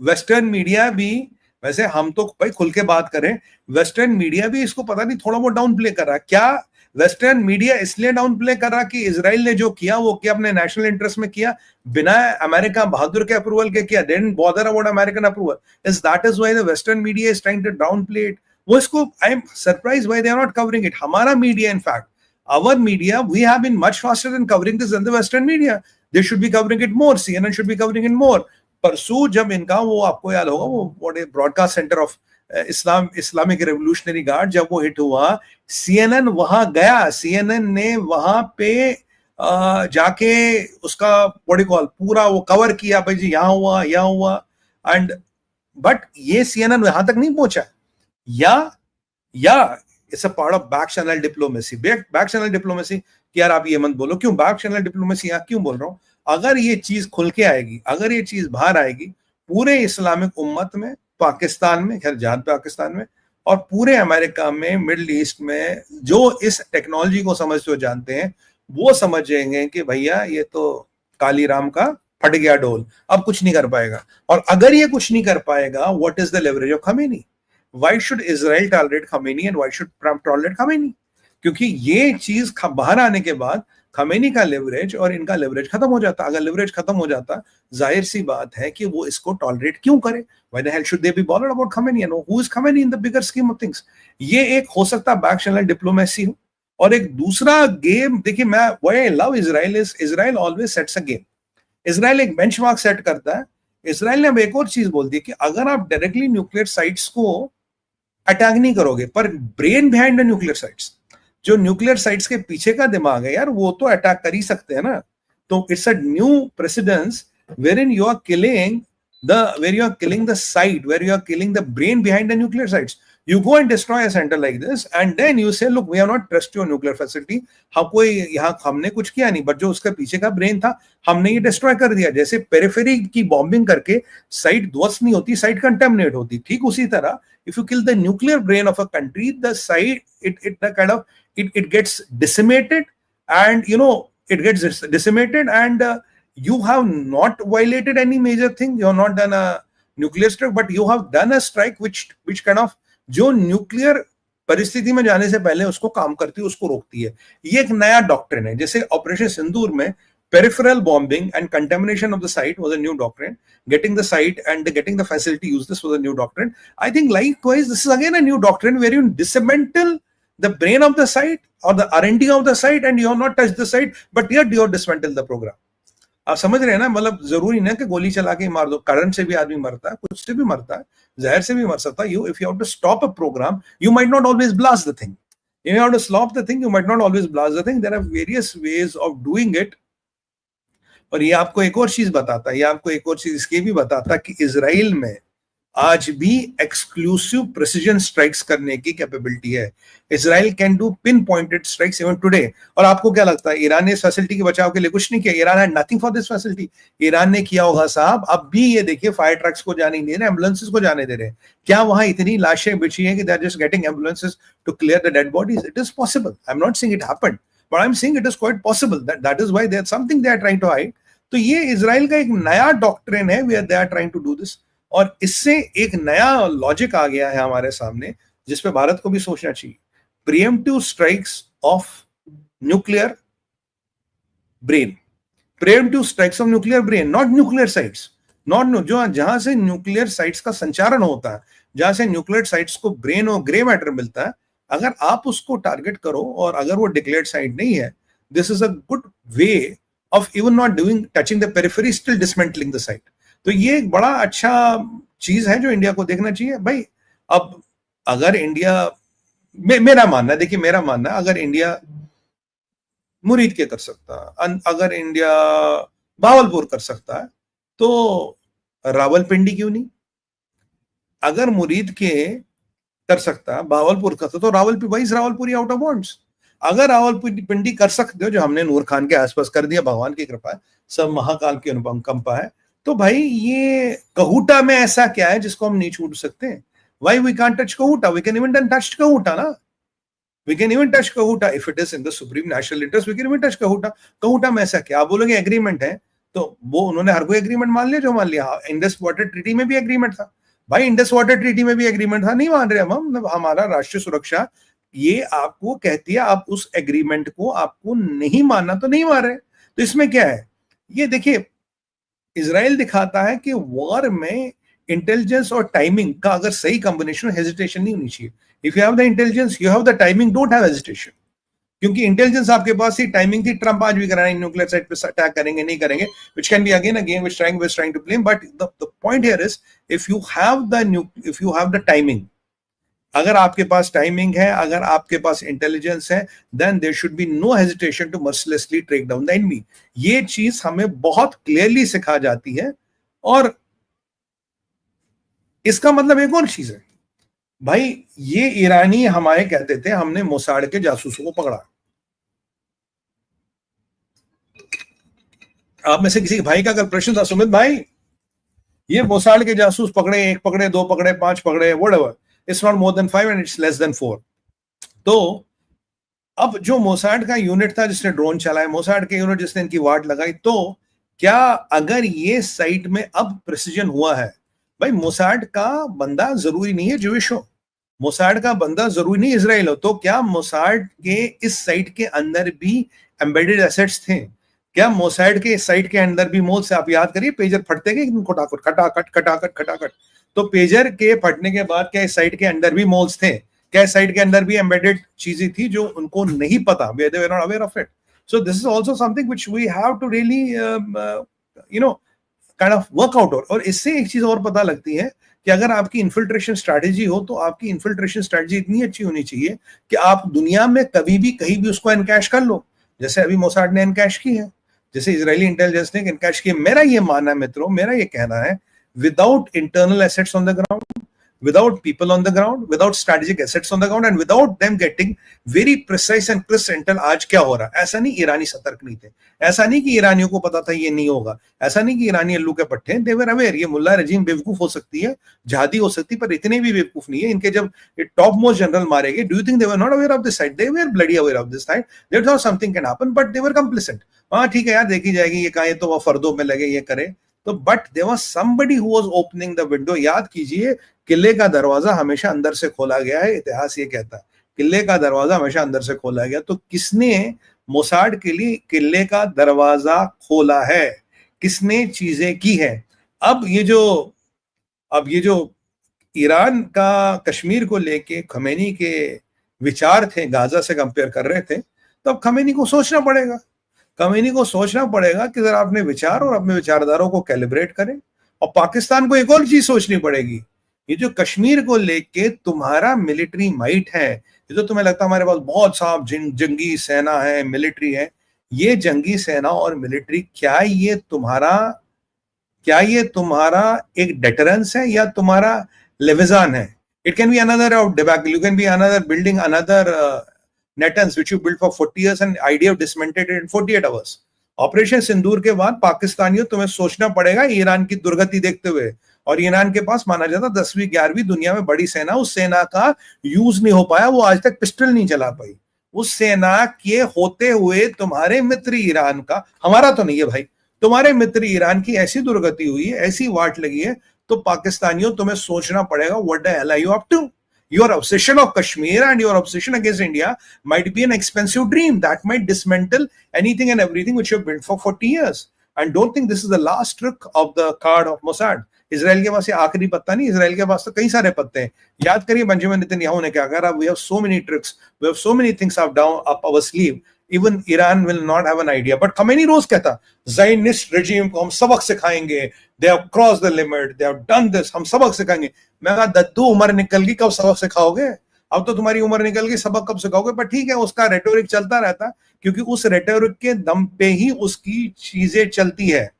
Western media भी, वैसे हम तो भाई खुल के बात करें, वेस्टर्न मीडिया भी इसको पता नहीं थोड़ा बहुत डाउन प्ले कर रहा है। क्या वेस्टर्न मीडिया इसलिए डाउन प्ले कर रहा कि इजराइल ने जो किया वो क्या अपने नेशनल इंटरेस्ट में किया, बिना अमेरिका बहादुर के अप्रूवल के किया, didn't bother about American approval, is why the western media is trying to downplay it? वो इसको, I am surprised why they are not covering it. हमारा media, in fact our media, we have been much faster in covering this than the western media. They should be covering it more, CNN should be covering it more. परसों जब इनका वो, आपको याद होगा वो what broadcast centre of Islamic revolutionary guard, जब वो हिट हुआ, CNN वहां गया, CNN ने वहां पे जाके उसका व्हाट कॉल पूरा वो कवर किया, भाई जी यहाँ हुआ एंड, बट ये CNN यहां तक नहीं पहुंचा, या it's a part of back channel diplomacy. Back channel diplomacy कि यार आप ये मत बोलो, क्यों बैक चैनल डिप्लोमेसी यहाँ क्यों बोल रहा हूं? अगर ये चीज खुल के आएगी, अगर ये चीज बाहर आएगी, पूरे इस्लामिक उम्मत में, पाकिस्तान में, खैर जात पाकिस्तान में, और पूरे अमेरिका में, मिडिल ईस्ट में, जो इस टेक्नोलॉजी को समझते हो जानते हैं, वो समझेंगे कि भैया ये तो काली राम का फट गया डोल, अब कुछ नहीं कर पाएगा। और अगर ये कुछ नहीं कर पाएगा, what is the leverage of Khamenei? Why should Israel tolerate Khamenei and why should Trump tolerate Khamenei? क्योंकि ये चीज बाहर आने के बाद खमेनी का लेवरेज और इनका लेवरेज खत्म हो जाता। अगर लेवरेज खत्म हो जाता, जाहिर सी बात है कि वो इसको टॉलरेट क्यों करे? Why the hell should they be bothered about Khamenei? And who is Khamenei in the bigger scheme of things? ये एक हो सकता है बैक चैनल डिप्लोमेसी हो, और एक दूसरा गेम, देखिए मैं why I love Israel is Israel always sets a game. Israel एक बेंचमार्क सेट करता है। इजराइल ने अब एक और चीज बोल दी कि अगर आप डायरेक्टली न्यूक्लियर साइट्स को अटैक नहीं करोगे, पर brain behind the nuclear sites, जो न्यूक्लियर साइट्स के पीछे का दिमाग है यार, वो तो अटैक कर ही सकते हैं ना। तो it's a new precedence wherein you are killing the site, where you are killing the brain behind the nuclear sites. You go and destroy a center like this and then you say, look, we have not trust your nuclear facility. हमने कुछ किया नहीं, but जो उसका पीछे का brain था हमने ये डिस्ट्रॉय कर दिया। जैसे पेरिफेरी की बॉम्बिंग करके साइट ध्वस्त नहीं होती, साइट कंटेमिनेट होती, ठीक उसी तरह if you kill the nuclear brain of a country, the site it gets decimated, and it gets decimated, and you have not violated any major thing. You have not done a nuclear strike, but you have done a strike which kind of, जो nuclear परिस्थिति में जाने से पहले उसको काम करती है, उसको रोकती है। ये एक नया डॉक्ट्रिन है। जैसे ऑपरेशन सिंदूर में peripheral bombing and contamination of the site was a new doctrine. Getting the site and getting the facility used, this was a new doctrine. I think likewise, this is again a new doctrine where you dismantle the brain of the site or the R&D of the site, and you have not touched the site, but yet you have dismantled the program. आप समझ रहे हैं ना? मतलब जरूरी नहीं कि गोली चला के मार दो, करंट से भी आदमी मरता है, कुछ से भी मरता है, जहर से भी मर सकता है। If you have to stop a program, you might not always blast the thing. If you have to stop the thing, you might not always blast the thing. There are various ways of doing it. और ये आपको एक और चीज बताता है, ये आपको एक और चीज इसके भी बताता है कि इजराइल में आज भी एक्सक्लूसिव प्रिसीजन स्ट्राइक्स करने की कैपेबिलिटी है। Israel can do pin pointed strikes even today. और आपको क्या लगता है, ईरान ने इस फैसिलिटी के बचाव के लिए कुछ नहीं किया? Iran had nothing for this facility. Iran ने किया होगा साहब। अब भी ये देखिए, फायर ट्रक्स को जाने नहीं दे रहे, एम्बुलेंसेस को जाने दे रहे हैं। क्या वहां इतनी लाशें बिछी हैं कि they are just getting ambulances to clear the dead bodies? It is possible. I am not saying it happened, but I am saying it is quite possible. That is why there something they are trying to hide. तो ये Israel का एक नया doctrine है, where they are trying to do this. और इससे एक नया लॉजिक आ गया है हमारे सामने, जिसपे भारत को भी सोचना चाहिए। Pre-emptive strikes of nuclear brain, pre-emptive strikes of nuclear brain, not nuclear sites, not जो जहां से न्यूक्लियर साइट्स का संचारण होता है, जहां से न्यूक्लियर साइट्स को ब्रेन और ग्रे मैटर मिलता है, अगर आप उसको टारगेट करो और अगर वो डिक्लेयर्ड साइट नहीं है, this is a good way of even not touching the periphery, still dismantling the site. तो ये एक बड़ा अच्छा चीज है जो इंडिया को देखना चाहिए भाई। अब अगर इंडिया, मेरा मानना है, देखिए मेरा मानना है, अगर इंडिया मुरीद के कर सकता है, अगर इंडिया भावलपुर कर सकता है, तो रावलपिंडी क्यों नहीं? अगर मुरीद के कर सकता है, भावलपुर कर सकता, तो रावलपुरी आउट ऑफ बॉन्ड्स। अगर रावलपिंडी कर सकते हो, जो हमने नूर खान के आसपास कर दिया, भगवान की कृपा है, सब महाकाल की अनुकंपा है, तो भाई ये कहूटा में ऐसा क्या है जिसको हम नहीं छूट सकते? Why we can't touch Kahuta? We can even touch Kahuta ना, we can even touch Kahuta if it is in the supreme national interest, we can even touch Kahuta. Kahuta में ऐसा क्या? आप बोलोगे एग्रीमेंट है, तो वो उन्होंने हर कोई एग्रीमेंट मान लिया जो मान लिया। इंडस वाटर ट्रीटी में भी एग्रीमेंट था भाई, इंडस वाटर ट्रीटी में भी एग्रीमेंट था, नहीं मान रहे हम हमारा राष्ट्रीय सुरक्षा ये आपको कहती है, आप उस एग्रीमेंट को आपको नहीं मानना तो नहीं मान रहे। तो इसमें क्या है, ये देखिए इजराइल दिखाता है कि वॉर में इंटेलिजेंस और टाइमिंग का अगर सही कॉम्बिनेशन, हेजिटेशन नहीं होनी चाहिए। If you have the intelligence, you have the timing, don't have hesitation. क्योंकि इंटेलिजेंस आपके पास थी, टाइमिंग थी, ट्रंप आज भी करा रहे हैं न्यूक्लियर साइट पे अटैक करेंगे नहीं करेंगे, which can be again which trying to blame, but the point here is if you have the timing, अगर आपके पास टाइमिंग है, अगर आपके पास इंटेलिजेंस है, then there should be no hesitation to mercilessly track down the enemy. ये चीज हमें बहुत क्लियरली सिखा जाती है। और इसका मतलब एक और चीज है भाई, ये ईरानी हमारे कहते थे हमने मोसाड के जासूसों को पकड़ा। आप में से किसी भाई का कल प्रश्न था, सुमित भाई ये मोसाड के जासूस पकड़े, एक पकड़े, दो पकड़े, पांच पकड़े, whatever, it's not more than 5 and it's less than 4। तो अब जो मोसाड का यूनिट था जिसने ड्रोन चलाया, मोसाड के यूनिट जिसने इनकी वाट लगाई, तो क्या अगर ये साइट में अब प्रिसीजन हुआ है, भाई मोसाड का बंदा जरूरी नहीं है ज्यूइश हो, मोसाड का बंदा जरूरी नहीं इजराइल हो, तो क्या मोसाड के इस साइट के अंदर भी एम्बेडेड एसेट्स थे? क्या मोसाड के साइट के अंदर भी मोल से, आप याद करिए पेजर फटते गए खटाखट खटाखट खटाखट खटाखट, तो पेजर के फटने के बाद क्या इस साइट के अंदर भी मोल्स थे? क्या इस साइट के अंदर भी एम्बेडेड चीजें थी जो उनको नहीं पता, they were not aware of it? So this is also something which we have to really kind of work out। और इससे एक चीज और पता लगती है कि अगर आपकी इन्फिल्ट्रेशन स्ट्रैटेजी हो तो आपकी इन्फिल्ट्रेशन स्ट्रैटेजी इतनी अच्छी होनी चाहिए कि आप दुनिया में कभी भी कहीं भी उसको एनकैश कर लो, जैसे अभी मोसाड ने एनकैश की है, जैसे इजरायली इंटेलिजेंस ने एनकैश की है। मेरा ये मानना है मित्रों, मेरा ये कहना है, without internal assets on the ground, without people on the ground, without strategic assets on the ground, and without them getting very precise and crisp intel आज क्या हो रहा है। ऐसा नहीं ईरानी सतर्क नहीं थे, ऐसा नहीं कि ईरानियों को पता था ये नहीं होगा, ऐसा नहीं कि ईरानी अल्लू के पट्टे हैं, they were aware। ये मुल्ला रजीम बेवकूफ हो सकती है, जहादी हो सकती है, पर इतने भी बेवकूफ नहीं है। इनके जब टॉप मोस्ट जनरल मारे गए, do you think they were not aware of this side? They were bloody aware of this side, they thought something can happen, but they were complacent. हाँ ठीक है यार, देखी जाएगी, ये कहा तो वो फर्दों में लगे ये करे, तो but there was somebody who was opening the window. याद कीजिए, किले का दरवाजा हमेशा अंदर से खोला गया है, इतिहास ये कहता है किले का दरवाजा हमेशा अंदर से खोला गया। तो किसने मोसाड के लिए किले का दरवाजा खोला है, किसने चीजें की है? अब ये जो ईरान का कश्मीर को लेके खमेनी के विचार थे, गाजा से कंपेयर कर रहे थे, तो अब खमेनी को सोचना पड़ेगा, खमेनी को सोचना पड़ेगा कि जरा अपने विचार और अपने विचारधारों को कैलिब्रेट करें। और पाकिस्तान को एक और चीज सोचनी पड़ेगी, ये जो कश्मीर को लेके तुम्हारा मिलिट्री माइट है, ये तो तुम्हें लगता है हमारे पास बहुत सा जंगी सेना है, मिलिट्री है, ये जंगी सेना और मिलिट्री क्या ये तुम्हारा एक डेटरेंस है या तुम्हारा लेविजान है? It can be another of debacle, you can be another building another Natanz which you built for 40 years and idea of dismantled it in 48 hours। Operation सिंदूर के बाद पाकिस्तानियों तुम्हें सोचना पड़ेगा ईरान की दुर्गति देखते हुए, और ईरान के पास माना जाता 10वीं 11वीं दुनिया में बड़ी सेना, उस सेना का यूज नहीं हो पाया, वो आज तक पिस्टल नहीं चला पाई। उस सेना के होते हुए तुम्हारे मित्र ईरान का, हमारा तो नहीं है भाई, तुम्हारे मित्र ईरान की ऐसी दुर्गति हुई है, ऐसी वाट लगी है, तो पाकिस्तानियों तुम्हें सोचना पड़ेगा what the hell are you up to? Your obsession of Kashmir and your obsession against India might be an expensive dream that might dismantle anything and everything which you've built for 40 years। And don't think this is the last trick of the card of Mossad। Israel के पास ये आखिरी पत्ता नहीं, Israel के पास तो कई सारे पत्ते हैं। याद करिए बेंजामिन नेतन्याहू ने क्या कहा, we have so many tricks, we have so many things up our sleeve, even Iran will not have an idea। But Khamenei रोज कहता Zionist regime को हम सबक सिखाएंगे, they have crossed the limit, they have done this, हम सबक सिखाएंगे। मैं कहा दद्दू उम्र निकल गई, कब सबक सिखाओगे? अब तो तुम्हारी उम्र निकल गई, सबक कब सिखाओगे? पर ठीक है, उसका रेटोरिक चलता रहता, क्योंकि उस रेटोरिक के दम पे ही उसकी चीजें चलती है।